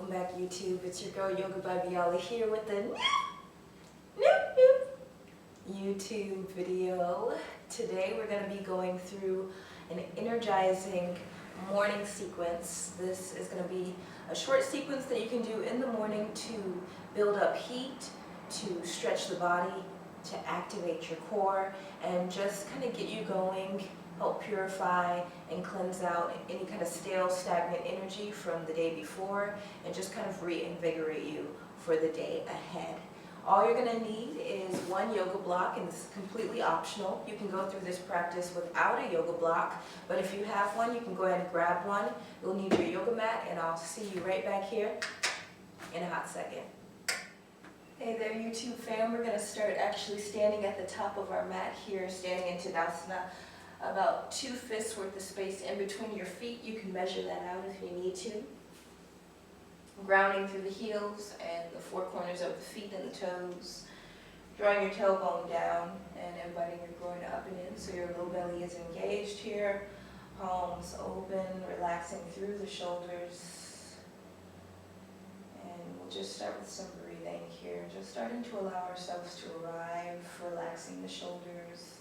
Welcome back, YouTube. It's your girl Yoga by Biola here with the new YouTube video. Today we're going to be going through an energizing morning sequence. This is going to be a short sequence that you can do in the morning to build up heat, to stretch the body, to activate your core, and just kind of get you going, help purify and cleanse out any kind of stale, stagnant energy from the day before, and just kind of reinvigorate you for the day ahead. All you're going to need is one yoga block, and this is completely optional. You can go through this practice without a yoga block, but if you have one, you can go ahead and grab one. You'll need your yoga mat, and I'll see you right back here in a hot second. Hey there, YouTube fam. We're going to start actually standing at the top of our mat here, standing in Tadasana. About 2 fists worth of space in between your feet. You can measure that out if you need to. Grounding through the heels and the 4 corners of the feet and the toes. Drawing your tailbone down and inviting your groin up and in so your low belly is engaged here. Palms open, relaxing through the shoulders. And we'll just start with some breathing here. Just starting to allow ourselves to arrive, relaxing the shoulders.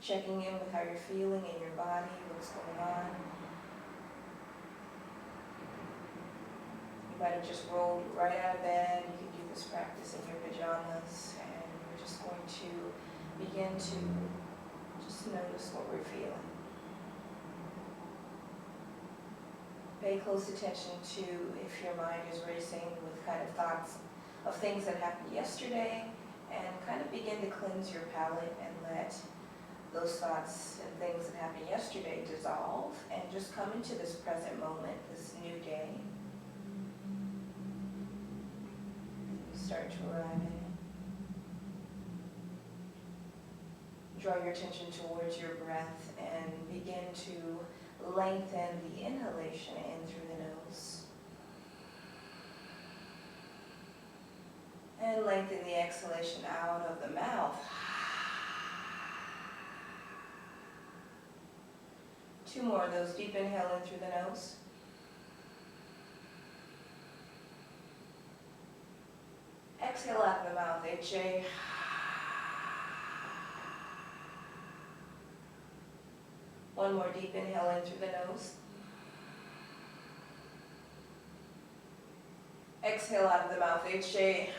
Checking in with how you're feeling in your body, what's going on. You might have just rolled right out of bed. You can do this practice in your pajamas, and we're just going to begin to just notice what we're feeling. Pay close attention to if your mind is racing with kind of thoughts of things that happened yesterday, and kind of begin to cleanse your palate and let those thoughts and things that happened yesterday dissolve and just come into this present moment, this new day. You start to arrive in it. Draw your attention towards your breath and begin to lengthen the inhalation in through the nose. And lengthen the exhalation out of the mouth. 2 more of those. Deep inhale in through the nose. Exhale out of the mouth, HA. One more deep inhale in through the nose. Exhale out of the mouth, HA.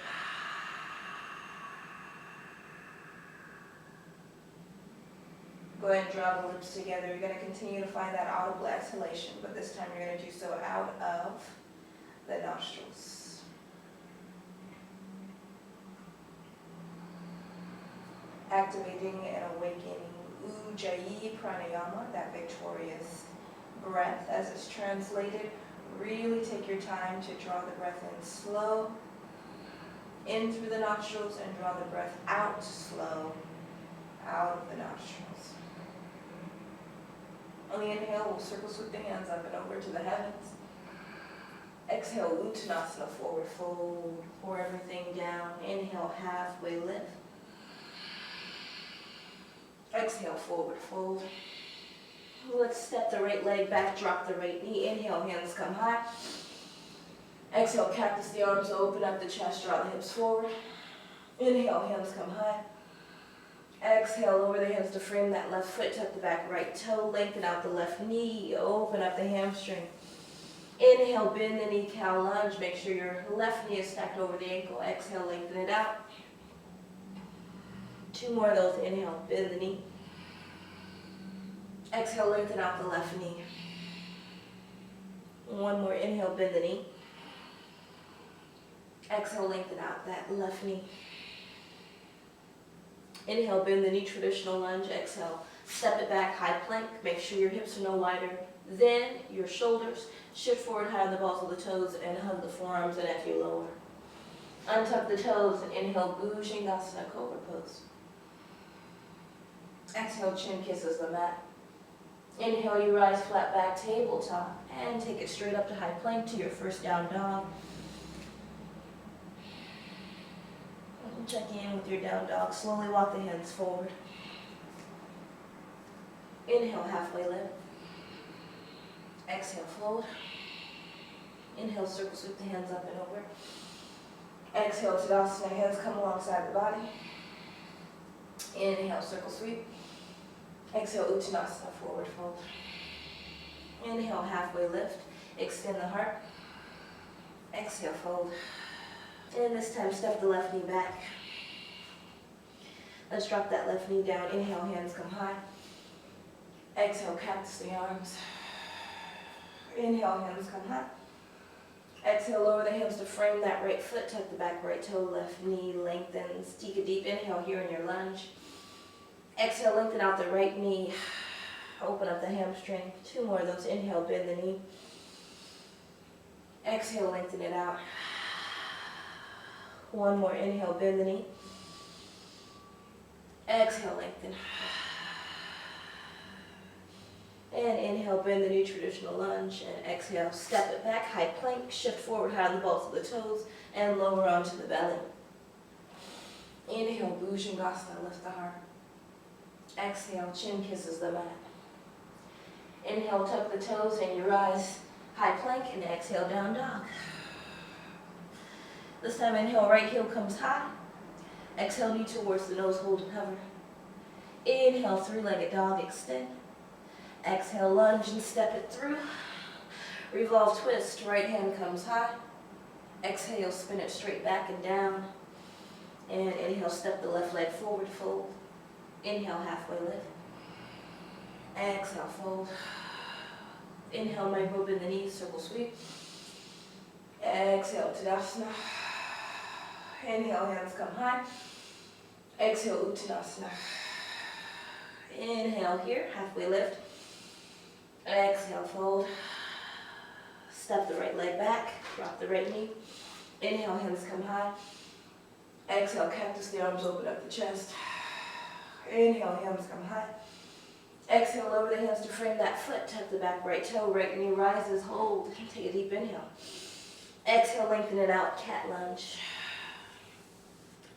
Go ahead and draw the lips together. You're going to continue to find that audible exhalation, but this time you're going to do so out of the nostrils. Activating and awakening Ujjayi Pranayama, that victorious breath as it's translated. Really take your time to draw the breath in slow, in through the nostrils, and draw the breath out slow, out of the nostrils. On the inhale, we'll circle sweep the hands up and over to the heavens. Exhale, Uttanasana, forward fold. Pour everything down. Inhale, halfway lift. Exhale, forward fold. Let's step the right leg back, drop the right knee. Inhale, hands come high. Exhale, cactus the arms, open up the chest, draw the hips forward. Inhale, hands come high. Exhale, lower the hands to frame that left foot, tuck the back right toe, lengthen out the left knee, open up the hamstring. Inhale, bend the knee, cow lunge. Make sure your left knee is stacked over the ankle. Exhale, lengthen it out. 2 more of those. Inhale, bend the knee. Exhale, lengthen out the left knee. 1 more. Inhale, bend the knee. Exhale, lengthen out that left knee. Inhale, bend the knee, traditional lunge. Exhale, step it back, high plank. Make sure your hips are no wider than your shoulders. Shift forward high on the balls of the toes and hug the forearms and if you lower. Untuck the toes and inhale, Bhujangasana, Cobra Pose. Exhale, chin kisses the mat. Inhale, you rise flat back, tabletop, and take it straight up to high plank to your first down dog. Check in with your down dog. Slowly walk the hands forward. Inhale, halfway lift. Exhale, fold. Inhale, circle sweep the hands up and over. Exhale, Tadasana, hands come alongside the body. Inhale, circle sweep. Exhale, Uttanasana, forward fold. Inhale, halfway lift. Extend the heart. Exhale, fold. And this time, step the left knee back. Let's drop that left knee down. Inhale, hands come high. Exhale, cactus the arms. Inhale, hands come high. Exhale, lower the hands to frame that right foot. Tuck the back right toe, left knee lengthens. Take a deep inhale here in your lunge. Exhale, lengthen out the right knee. Open up the hamstring. 2 more of those. Inhale, bend the knee. Exhale, lengthen it out. 1 more. Inhale, bend the knee. Exhale, lengthen. And inhale, bend the knee, traditional lunge. And exhale, step it back, high plank. Shift forward, high on the balls of the toes. And lower onto the belly. Inhale, Bhujangasana, lift the heart. Exhale, chin kisses the mat. Inhale, tuck the toes and your eyes, high plank, and exhale, down dog. This time, inhale, right heel comes high. Exhale, knee towards the nose, hold and hover. Inhale, 3-legged dog, extend. Exhale, lunge and step it through. Revolve, twist, right hand comes high. Exhale, spin it straight back and down. And inhale, step the left leg forward, fold. Inhale, halfway lift. Exhale, fold. Inhale, micro bend the knees, circle sweep. Exhale, Tadasana. Inhale, hands come high. Exhale, Uttanasana. Inhale here, halfway lift. Exhale, fold. Step the right leg back, drop the right knee. Inhale, hands come high. Exhale, cactus the arms, open up the chest. Inhale, hands come high. Exhale, lower the hands to frame that foot. Tuck the back right toe, right knee rises, hold. Take a deep inhale. Exhale, lengthen it out, cat lunge.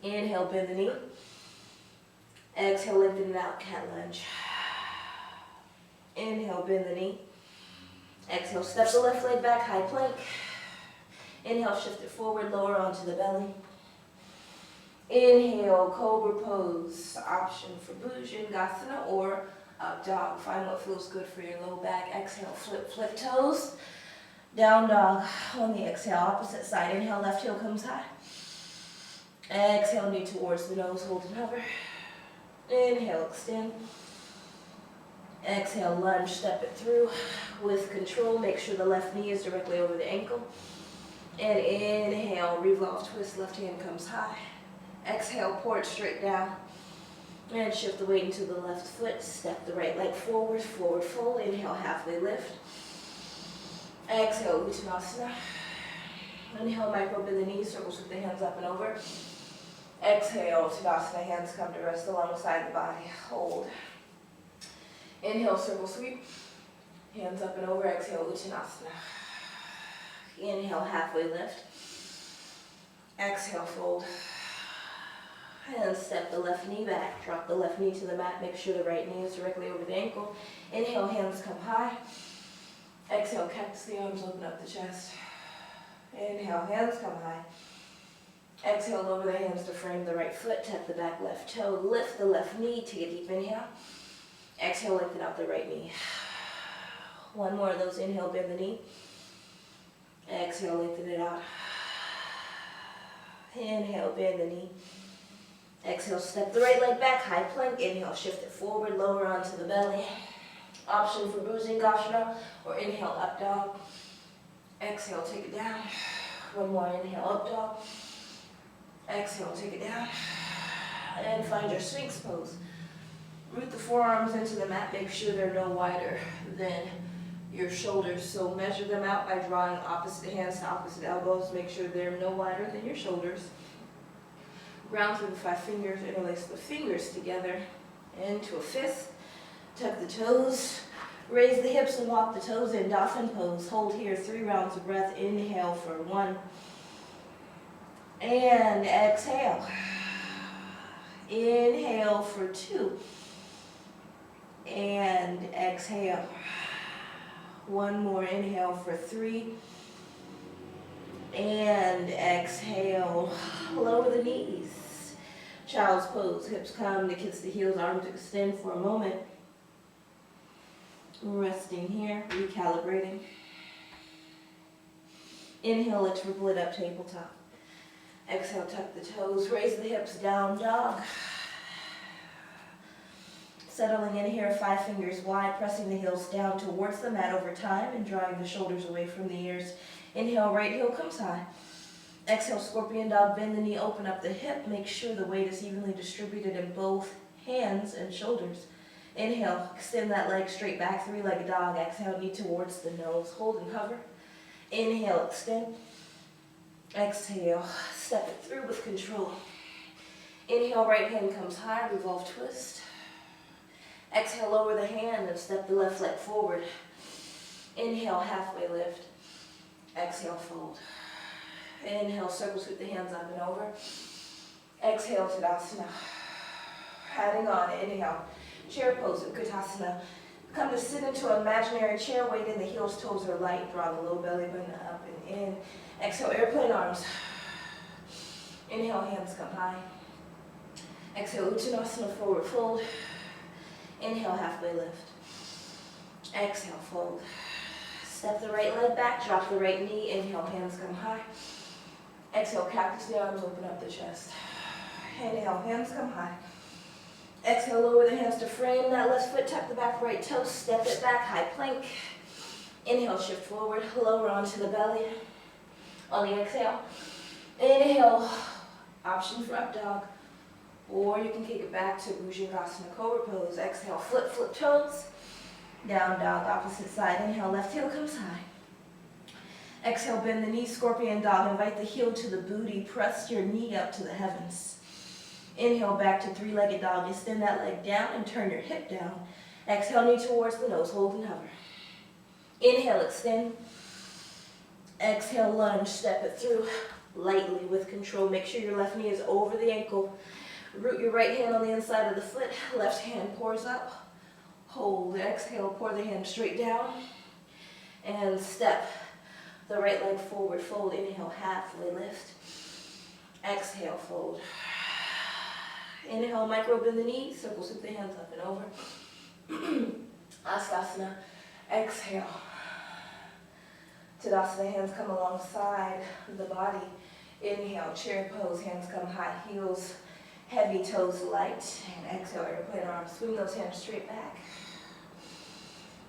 Inhale, bend the knee. Exhale, lengthen it out, cat lunge. Inhale, bend the knee. Exhale, step the left leg back, high plank. Inhale, shift it forward, lower onto the belly. Inhale, Cobra Pose. Option for Bhujangasana or up dog. Find what feels good for your low back. Exhale, flip toes. Down dog on the exhale, opposite side. Inhale, left heel comes high. Exhale, knee towards the nose, hold and hover. Inhale, extend. Exhale, lunge, step it through with control. Make sure the left knee is directly over the ankle. And inhale, revolve, twist, left hand comes high. Exhale, pour it straight down. And shift the weight into the left foot. Step the right leg forward, forward fold. Inhale, halfway lift. Exhale, Uttanasana. Inhale, micro bend the knees, circles with the hands up and over. Exhale, Tadasana, hands come to rest alongside the body. Hold. Inhale, circle sweep. Hands up and over. Exhale, Uttanasana. Inhale, halfway lift. Exhale, fold. And step the left knee back. Drop the left knee to the mat. Make sure the right knee is directly over the ankle. Inhale, hands come high. Exhale, cactus the arms, open up the chest. Inhale, hands come high. Exhale, lower the hands to frame the right foot. Tap the back left toe. Lift the left knee. Take a deep inhale. Exhale, lengthen out the right knee. 1 more of those. Inhale, bend the knee. Exhale, lengthen it out. Inhale, bend the knee. Exhale, step the right leg back, high plank. Inhale, shift it forward, lower onto the belly. Option for Bhujangasana or inhale, up dog. Exhale, take it down. 1 more, inhale, up dog. Exhale, take it down. And find your Sphinx pose. Root the forearms into the mat. Make sure they're no wider than your shoulders. So measure them out by drawing opposite hands to opposite elbows. Make sure they're no wider than your shoulders. Ground through the 5 fingers. Interlace the fingers together into a fist. Tuck the toes. Raise the hips and walk the toes in. Dolphin pose. Hold here 3 rounds of breath. Inhale for 1. And exhale. Inhale for 2. And exhale. 1 more. Inhale for 3. And exhale, lower the knees. Child's pose, hips come to kiss the heels, arms extend for a moment. Resting here, recalibrating. Inhale, let's ripple it up, tabletop. Exhale, tuck the toes, raise the hips, down dog. Settling in here, 5 fingers wide, pressing the heels down towards the mat over time and drawing the shoulders away from the ears. Inhale, right heel comes high. Exhale, scorpion dog, bend the knee, open up the hip. Make sure the weight is evenly distributed in both hands and shoulders. Inhale, extend that leg straight back, 3-legged dog. Exhale, knee towards the nose, hold and hover. Inhale, extend. Exhale, step it through with control. Inhale, right hand comes high, revolve twist. Exhale, lower the hand and step the left leg forward. Inhale, halfway lift. Exhale, fold. Inhale, circle, sweep the hands up and over. Exhale, Tadasana. Adding on, inhale, chair pose, Tadasana. Come to sit into an imaginary chair, weight in the heels, toes are light. Draw the low belly button up and in. Exhale, airplane arms. Inhale, hands come high. Exhale, Uttanasana, forward fold. Inhale, halfway lift. Exhale, fold. Step the right leg back, drop the right knee. Inhale, hands come high. Exhale, cactus the arms, open up the chest. Inhale, hands come high. Exhale, lower the hands to frame that left foot, tuck the back right toe, step it back, high plank. Inhale, shift forward, lower onto the belly. On the exhale, inhale, option for up dog. Or you can kick it back to Bhujangasana, Cobra Pose. Exhale, flip toes. Down dog, opposite side. Inhale, left heel comes high. Exhale, bend the knee, scorpion dog. Invite the heel to the booty. Press your knee up to the heavens. Inhale, back to 3-legged dog. Extend that leg down and turn your hip down. Exhale, knee towards the nose. Hold and hover. Inhale, extend. Exhale, lunge. Step it through lightly with control. Make sure your left knee is over the ankle. Root your right hand on the inside of the foot. Left hand pours up. Hold. Exhale, pour the hand straight down. And step the right leg forward. Fold. Inhale, halfway lift. Exhale, fold. Inhale, micro bend the knee. Circle, sweep the hands up and over. Asana. Exhale. Tadasana, hands come alongside the body. Inhale, chair pose. Hands come high. Heels heavy, toes light. And exhale, airplane arms. Swing those hands straight back.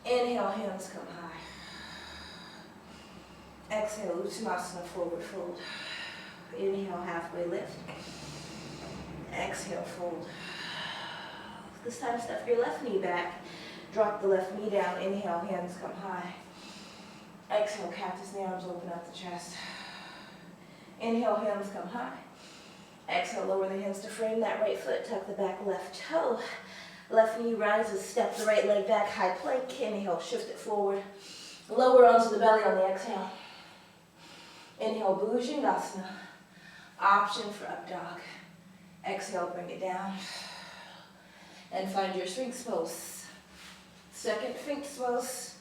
Inhale, hands come high. Exhale, Uttanasana, forward fold. Inhale, halfway lift. Exhale, fold. This time, step your left knee back. Drop the left knee down. Inhale, hands come high. Exhale, cactus the arms, open up the chest. Inhale, hands come high. Exhale, lower the hands to frame that right foot. Tuck the back left toe. Left knee rises. Step the right leg back. High plank. Inhale, shift it forward. Lower onto the belly on the exhale. Inhale, Bhujangasana. Option for up dog. Exhale, bring it down. And find your Sphinx pose. Second Sphinx pose.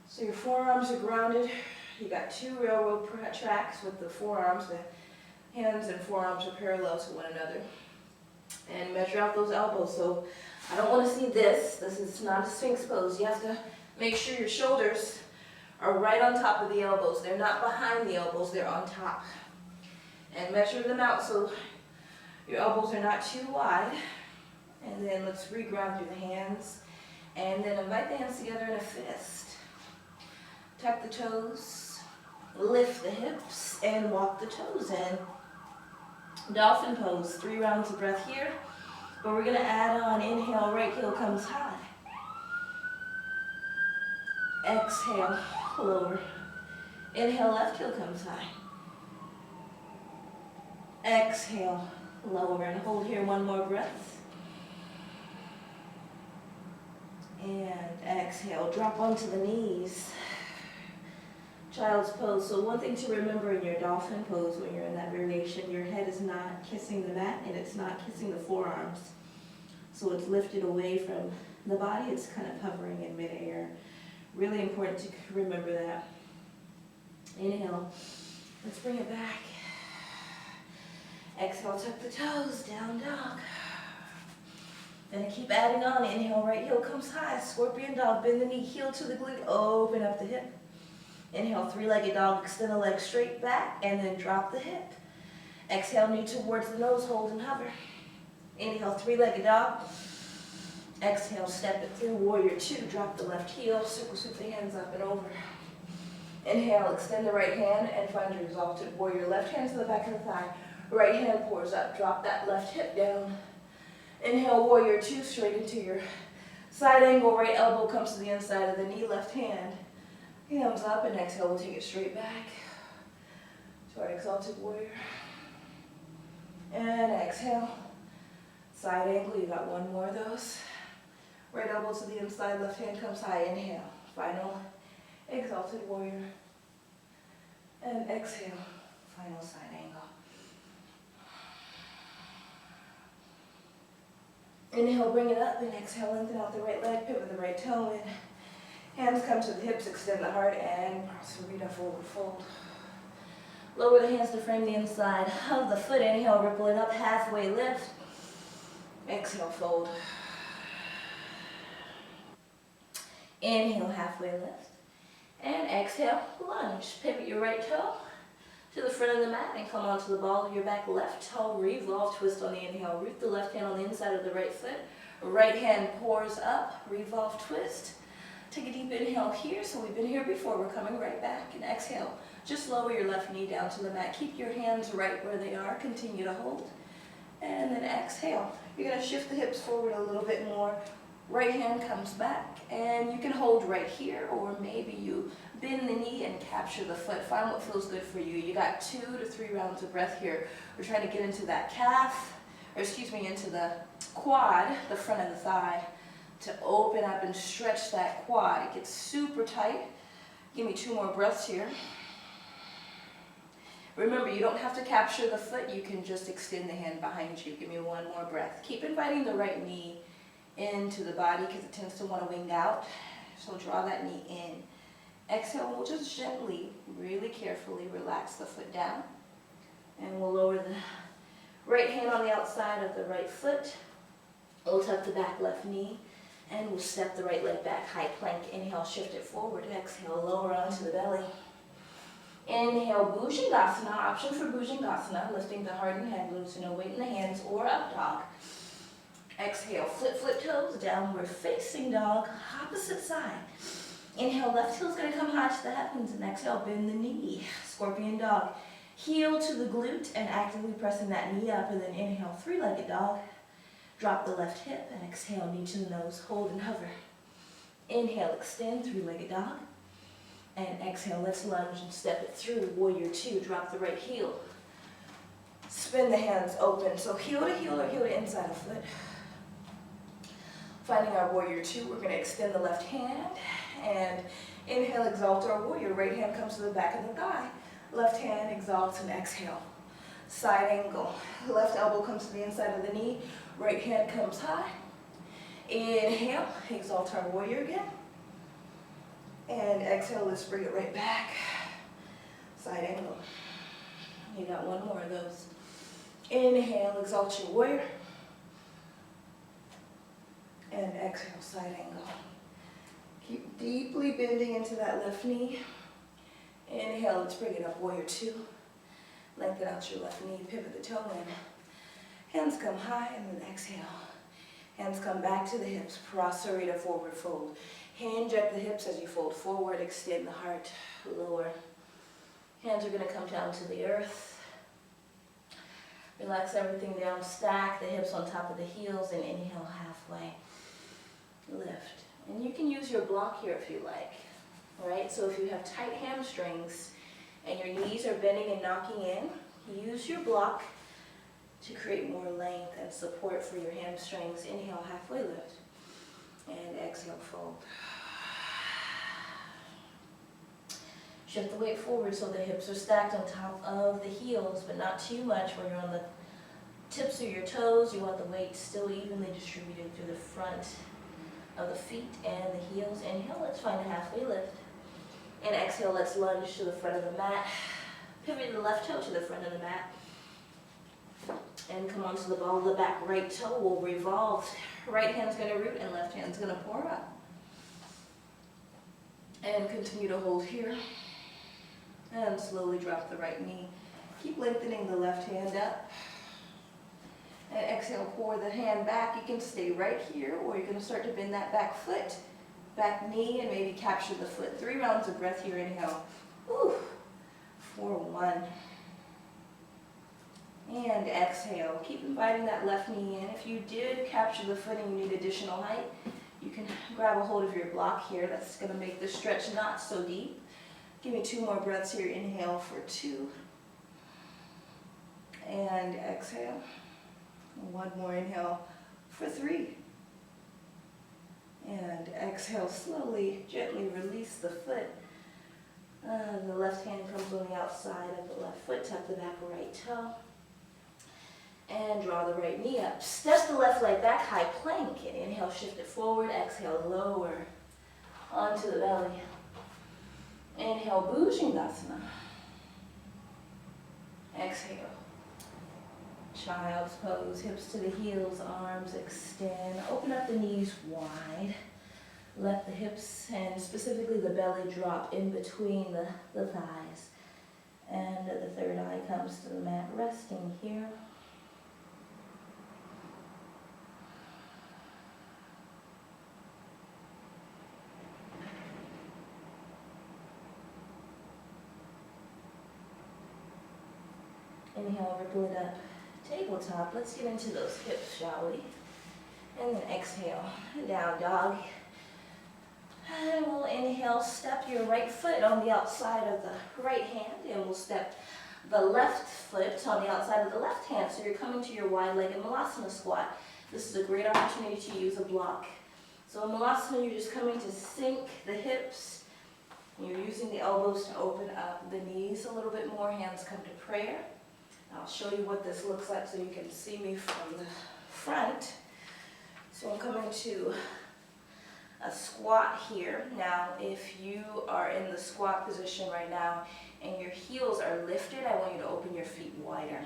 So your forearms are grounded. You got 2 railroad tracks with the forearms. The hands and forearms are parallel to one another. And measure out those elbows. So I don't want to see this. This is not a Sphinx pose. You have to make sure your shoulders are right on top of the elbows. They're not behind the elbows, they're on top. And measure them out so your elbows are not too wide. And then let's reground through the hands. And then invite the hands together in a fist. Tuck the toes, lift the hips, and walk the toes in. Dolphin pose, 3 rounds of breath here. But we're gonna add on, inhale, right heel comes high. Exhale, lower. Inhale, left heel comes high. Exhale, lower, and hold here 1 more breath. And exhale, drop onto the knees. Child's pose. So one thing to remember in your dolphin pose when you're in that variation, your head is not kissing the mat and it's not kissing the forearms. So it's lifted away from the body, it's kind of hovering in midair. Really important to remember that. Inhale, Let's bring it back. Exhale, tuck the toes, down dog. Then keep adding on. Inhale, right heel comes high. Scorpion dog, bend the knee, heel to the glute, open up the hip. Inhale, three-legged dog, extend the leg straight back, and then drop the hip. Exhale, knee towards the nose, hold and hover. Inhale, three-legged dog. Exhale, step it through, warrior two, drop the left heel, circle sweep the hands up and over. Inhale, extend the right hand and find your exalted warrior. Left hand to the back of the thigh. Right hand pours up, drop that left hip down. Inhale, warrior two, straight into your side angle. Right elbow comes to the inside of the knee, left hand. Hands up, and exhale, we'll take it straight back to our exalted warrior. And exhale, side angle, you got one more of those. Right elbow to the inside, left hand comes high, inhale. Final, exalted warrior. And exhale, final side angle. Inhale, bring it up, and exhale, lengthen out the right leg, pivot the right toe in. Hands come to the hips, extend the heart, and Prasarita forward fold. Lower the hands to frame the inside of the foot. Inhale, ripple it up, halfway lift. Exhale, fold. Inhale, halfway lift. And exhale, lunge. Pivot your right toe to the front of the mat and come onto the ball of your back. Left toe, revolve, twist on the inhale. Root the left hand on the inside of the right foot. Right hand pours up, revolve, twist. Take a deep inhale here. So we've been here before. We're coming right back. And exhale. Just lower your left knee down to the mat. Keep your hands right where they are. Continue to hold. And then exhale. You're going to shift the hips forward a little bit more. Right hand comes back. And you can hold right here, or maybe you bend the knee and capture the foot. Find what feels good for you. You got 2 to 3 rounds of breath here. We're trying to get into that calf, or excuse me, into the quad, the front of the thigh, to open up and stretch that quad. It gets super tight. Give me 2 more breaths here. Remember, you don't have to capture the foot. You can just extend the hand behind you. Give me 1 more breath. Keep inviting the right knee into the body because it tends to want to wing out. So draw that knee in. Exhale, we'll just gently, really carefully relax the foot down. And we'll lower the right hand on the outside of the right foot. We'll tuck the back left knee. And we'll step the right leg back, high plank. Inhale, shift it forward. Exhale, lower onto the belly. Inhale, Bhujangasana. Option for Bhujangasana, lifting the heart and head, loose, no weight in the hands, or up dog. Exhale, flip toes, downward facing dog, opposite side. Inhale, left heel's going to come high to the heavens, and exhale, bend the knee, scorpion dog. Heel to the glute and actively pressing that knee up, and then inhale, three-legged dog. Drop the left hip and exhale, knee to the nose, hold and hover. Inhale, extend, three-legged dog. And exhale, let's lunge and step it through, warrior two, drop the right heel. Spin the hands open, so heel to heel or heel to inside of foot. Finding our warrior two, we're going to extend the left hand and inhale, exalt our warrior. Right hand comes to the back of the thigh. Left hand exalts and exhale. Side angle. Left elbow comes to the inside of the knee. Right hand comes high. Inhale, exalt our warrior again. And exhale, let's bring it right back. Side angle. You got 1 more of those. Inhale, exalt your warrior. And exhale, side angle. Keep deeply bending into that left knee. Inhale, let's bring it up, warrior two. Lengthen out your left knee, pivot the toe in. Hands come high, and then exhale. Hands come back to the hips, Prasarita forward fold. Hinge at the hips as you fold forward, extend the heart, lower. Hands are going to come down to the earth. Relax everything down, stack the hips on top of the heels, and inhale halfway. Lift. And you can use your block here if you like. Right? So if you have tight hamstrings and your knees are bending and knocking in, use your block to create more length and support for your hamstrings. Inhale, halfway lift. And exhale, fold. Shift the weight forward so the hips are stacked on top of the heels, but not too much where you're on the tips of your toes. You want the weight still evenly distributed through the front of the feet and the heels. Inhale, let's find a halfway lift. And exhale, let's lunge to the front of the mat. Pivot the left toe to the front of the mat. And come onto the ball of the back. Right toe will revolve. Right hand's going to root and left hand's going to pour up. And continue to hold here. And slowly drop the right knee. Keep lengthening the left hand up. And exhale, pour the hand back. You can stay right here, or you're going to start to bend that back foot, back knee, and maybe capture the foot. 3 rounds of breath here. Inhale. Woo. 4, 1. And exhale. Keep inviting that left knee in. If you did capture the foot and you need additional height, you can grab a hold of your block here. That's going to make the stretch not so deep. Give me 2 more breaths here. Inhale for 2. And exhale. 1 more inhale for 3. And exhale, slowly, gently release the foot. The left hand comes on the outside of the left foot. Tap the back right toe. And draw the right knee up. Step the left leg back, high plank. And inhale, shift it forward. Exhale, lower onto the belly. Inhale, Bhujangasana. Exhale. Child's pose, hips to the heels, arms extend. Open up the knees wide. Let the hips and specifically the belly drop in between the thighs. And the third eye comes to the mat, resting here. Inhale, ripple it up. Tabletop. Let's get into those hips, shall we? And then exhale, down dog. And we'll inhale, step your right foot on the outside of the right hand, and we'll step the left foot on the outside of the left hand. So you're coming to your wide-legged Malasana squat. This is a great opportunity to use a block. So in Malasana, you're just coming to sink the hips. You're using the elbows to open up the knees a little bit more. Hands come to prayer. I'll show you what this looks like so you can see me from the front. So I'm coming to a squat here. Now, if you are in the squat position right now and your heels are lifted, I want you to open your feet wider.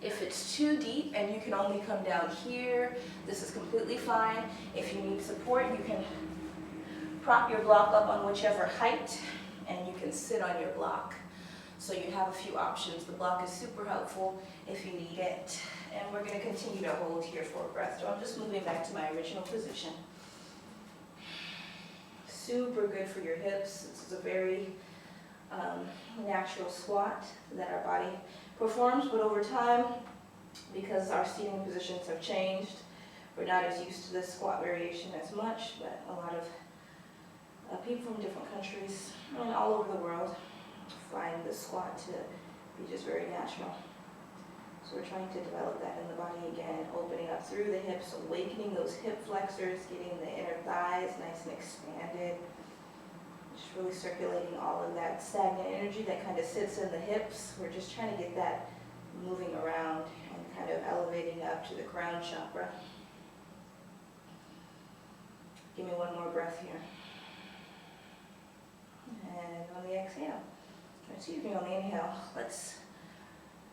If it's too deep and you can only come down here, this is completely fine. If you need support, you can prop your block up on whichever height and you can sit on your block. So you have a few options. The block is super helpful if you need it. And we're going to continue to hold here for a breath. So I'm just moving back to my original position. Super good for your hips. This is a very natural squat that our body performs. But over time, because our seating positions have changed, we're not as used to this squat variation as much. But a lot of people from different countries and all over the world find the squat to be just very natural. So we're trying to develop that in the body again, opening up through the hips, awakening those hip flexors, getting the inner thighs nice and expanded. Just really circulating all of that stagnant energy that kind of sits in the hips. We're just trying to get that moving around and kind of elevating up to the crown chakra. Give me 1 more breath here. And on the exhale. Excuse me, on the inhale, let's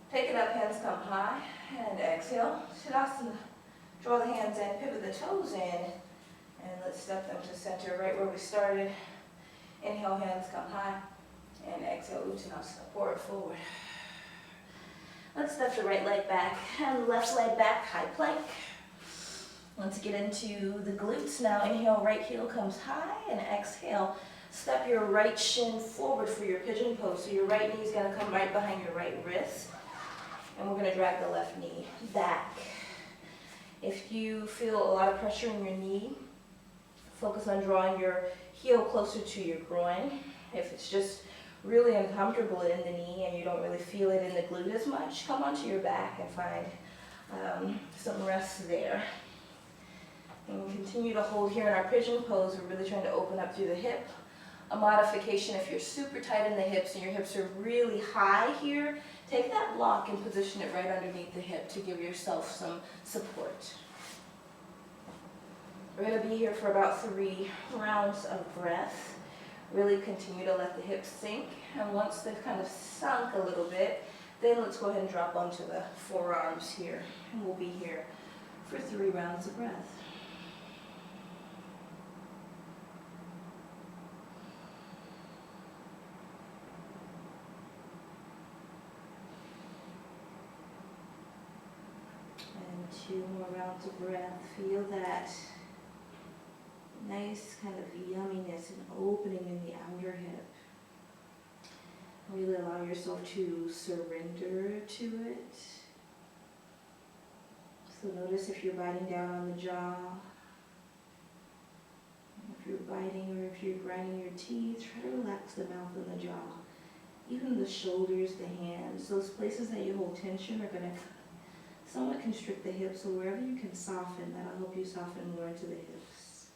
take it up, hands come high, and exhale, Tadasana. Draw the hands in, pivot the toes in, and let's step them to center right where we started. Inhale, hands come high, and exhale, Uttanasana, pour it forward. Let's step the right leg back, and left leg back, high plank. Let's get into the glutes now. Inhale, right heel comes high, and exhale, step your right shin forward for your pigeon pose. So your right knee is going to come right behind your right wrist. And we're going to drag the left knee back. If you feel a lot of pressure in your knee, focus on drawing your heel closer to your groin. If it's just really uncomfortable in the knee and you don't really feel it in the glute as much, come onto your back and find some rest there. And we continue to hold here in our pigeon pose. We're really trying to open up through the hip. A modification, if you're super tight in the hips and your hips are really high here, take that block and position it right underneath the hip to give yourself some support. We're going to be here for about 3 rounds of breath. Really continue to let the hips sink, and once they've kind of sunk a little bit, then let's go ahead and drop onto the forearms here, and we'll be here for 3 rounds of breath. And 2 more rounds of breath. Feel that nice kind of yumminess and opening in the outer hip. Really allow yourself to surrender to it. So notice if you're biting down on the jaw, if you're biting or if you're grinding your teeth, try to relax the mouth and the jaw. Even the shoulders, the hands, those places that you hold tension are going to somewhat constrict the hips, so wherever you can soften, that'll help you soften more into the hips.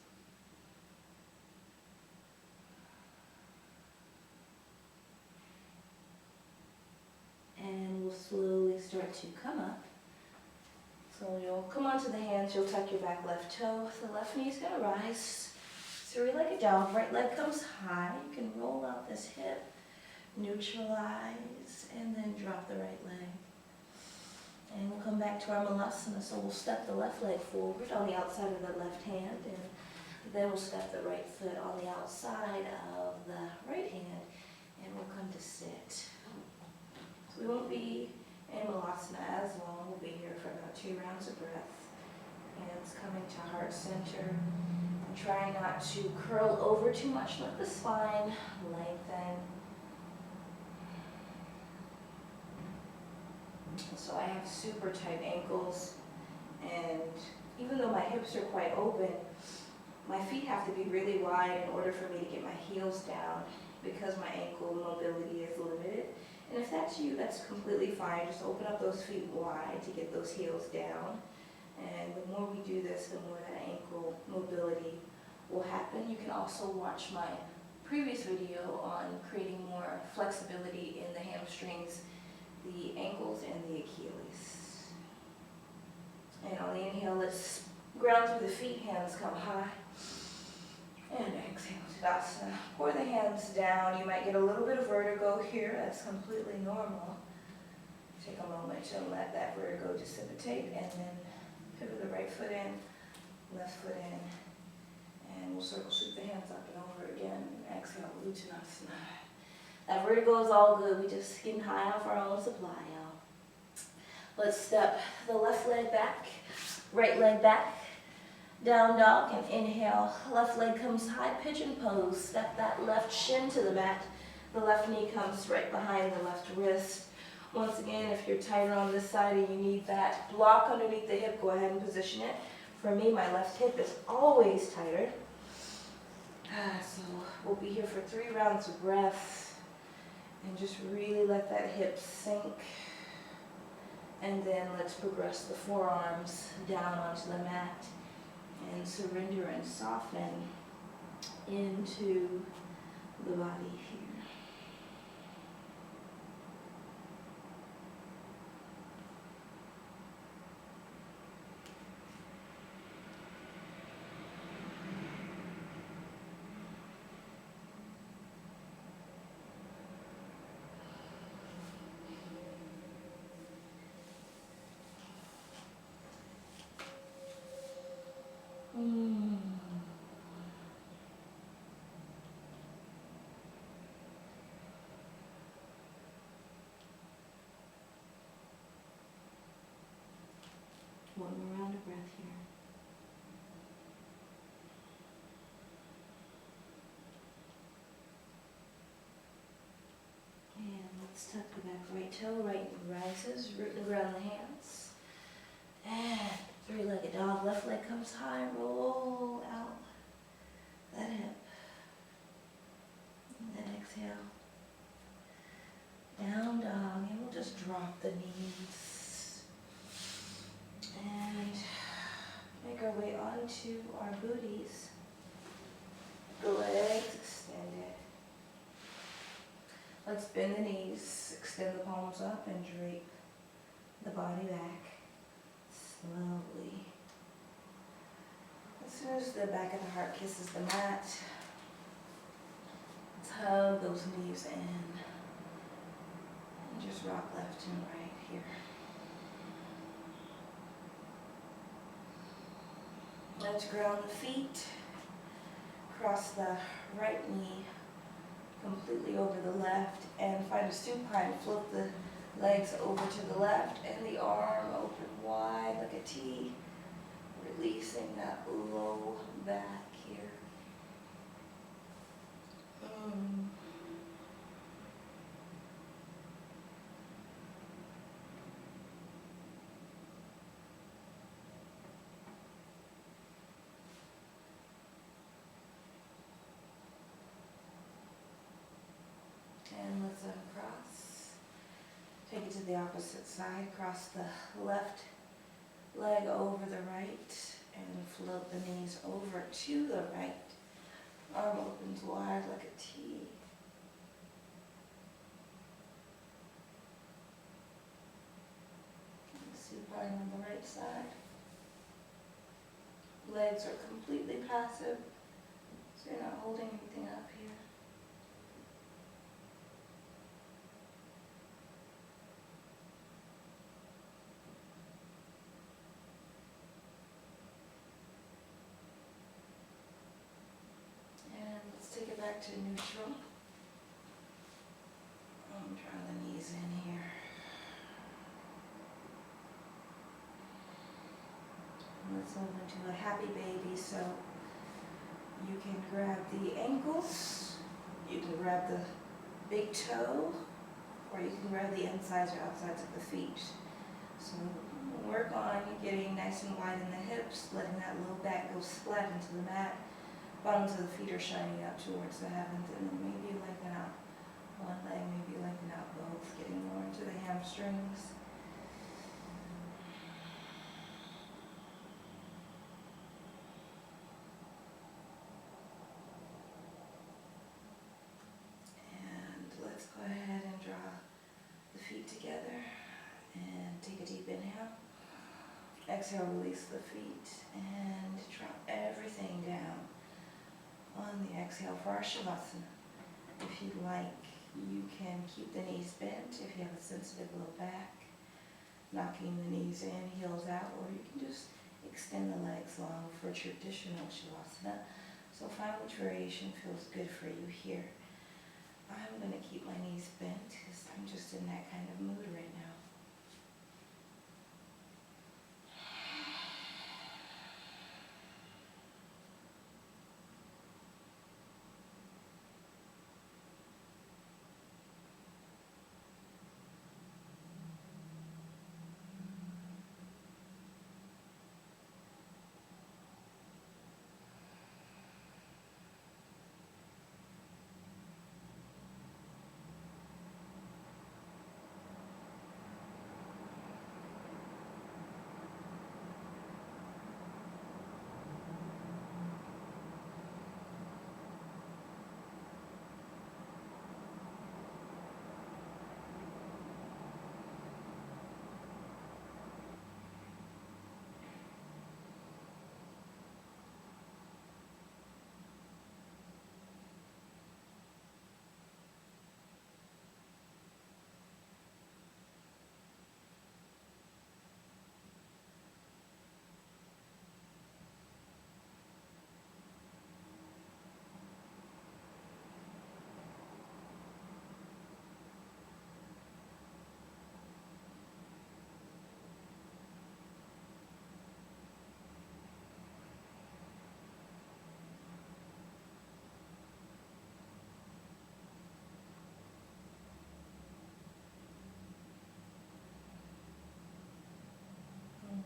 And we'll slowly start to come up. So you'll come onto the hands, you'll tuck your back left toe, the left knee's going to rise. 3-legged dog, right leg comes high. You can roll out this hip, neutralize, and then drop the right leg. And we'll come back to our malasana, so we'll step the left leg forward on the outside of the left hand, and then we'll step the right foot on the outside of the right hand, and we'll come to sit. So we won't be in malasana as long. We'll be here for about 2 rounds of breath. Hands coming to heart center. And try not to curl over too much. Let the spine lengthen. So I have super tight ankles, and even though my hips are quite open, my feet have to be really wide in order for me to get my heels down because my ankle mobility is limited. And if that's you, that's completely fine. Just open up those feet wide to get those heels down. And the more we do this, the more that ankle mobility will happen. You can also watch my previous video on creating more flexibility in the hamstrings, the ankles, and the Achilles. And on the inhale, let's ground through the feet, hands come high. And exhale, Tadasana. Pour the hands down. You might get a little bit of vertigo here. That's completely normal. Take a moment to let that vertigo dissipate, and then pivot the right foot in, left foot in, and we'll circle sweep the hands up and over again. Exhale, Uttanasana. That vertigo is all good. We just getting high off our own supply, y'all. Let's step the left leg back, right leg back, down dog, and inhale. Left leg comes high, pigeon pose. Step that left shin to the mat. The left knee comes right behind the left wrist. Once again, if you're tighter on this side and you need that block underneath the hip, go ahead and position it. For me, my left hip is always tighter. So we'll be here for 3 rounds of breath. And just really let that hip sink. And then let's progress the forearms down onto the mat and surrender and soften into the body here. One more round of breath here. And let's tuck the back right toe, right knee rises, root and ground the hands. And 3-legged dog, left leg comes high, roll out that hip. And then exhale. Down dog, and we'll just drop the knees. And make our way onto our booties. The legs extended. Let's bend the knees, extend the palms up, and drape the body back slowly. As soon as the back of the heart kisses the mat, plug those knees in. And just rock left and right here. Let's ground the feet. Cross the right knee completely over the left and find a supine. Float the legs over to the left and the arm open wide like a T. Releasing that low back here. And let's uncross. Take it to the opposite side. Cross the left leg over the right and float the knees over to the right. Arm opens wide like a T. And supine on the right side. Legs are completely passive, so you're not holding anything up here. Take it back to neutral. I'm drawing the knees in here. Let's move into a happy baby. So you can grab the ankles, you can grab the big toe, or you can grab the insides or outsides of the feet. So work on getting nice and wide in the hips, letting that low back go flat into the mat. Bottoms of the feet are shining up towards the heavens, and then maybe lengthen out one leg, maybe lengthen out both, getting more into the hamstrings. And let's go ahead and draw the feet together and take a deep inhale. Exhale, release the feet and drop everything down. On the exhale for our Shavasana. If you'd like, you can keep the knees bent if you have a sensitive low back, knocking the knees in, heels out, or you can just extend the legs long for traditional Shavasana. So find which variation feels good for you here. I'm going to keep my knees bent because I'm just in that kind of mood right now.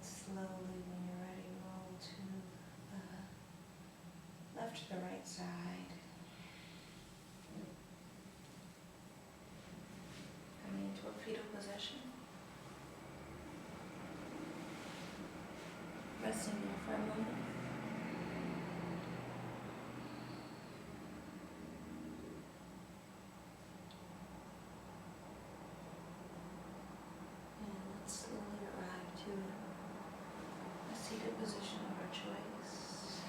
Slowly, when you're ready, roll to the left to the right side. Coming into a fetal position. Resting there for a moment. And let's slowly arrive to a seated position of our choice.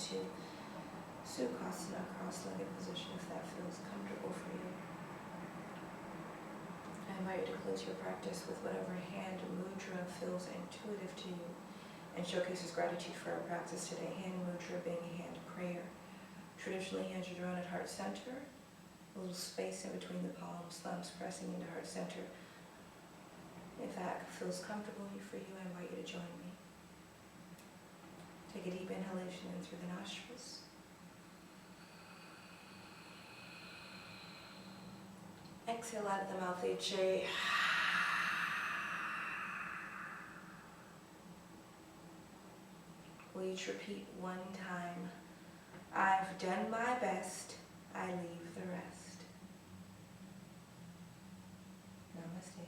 into Sukhasana, cross-legged position if that feels comfortable for you. I invite you to close your practice with whatever hand mudra feels intuitive to you and showcases gratitude for our practice today. Hand mudra being a hand prayer. Traditionally, hands are drawn at heart center, a little space in between the palms, thumbs pressing into heart center. If that feels comfortable for you, I invite you to join me. Take a deep inhalation in through the nostrils. Exhale out of the mouth, HA. We'll each repeat one time. I've done my best, I leave the rest. Namaste.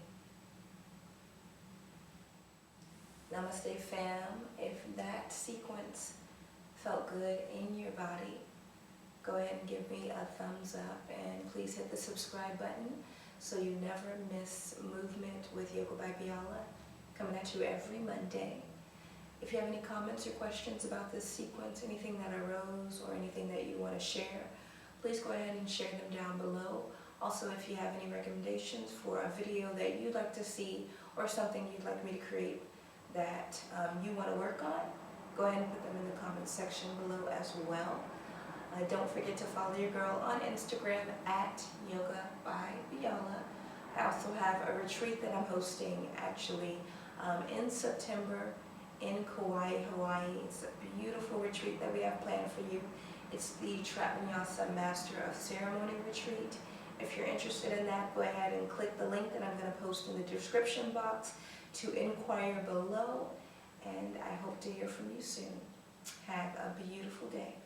Namaste, fam. If that sequence felt good in your body, go ahead and give me a thumbs up, and please hit the subscribe button so you never miss movement with Yoga by Biola, coming at you every Monday. If you have any comments or questions about this sequence, anything that arose or anything that you want to share, please go ahead and share them down below. Also, if you have any recommendations for a video that you'd like to see or something you'd like me to create that you want to work on, go ahead and put them in the comments section below as well. Don't forget to follow your girl on Instagram at Yoga by Biola. I also have a retreat that I'm hosting actually in September in Kauai, Hawaii. It's a beautiful retreat that we have planned for you. It's the Trap Vinyasa Master of Ceremony retreat. If you're interested in that, go ahead and click the link that I'm going to post in the description box to inquire below. And I hope to hear from you soon. Have a beautiful day.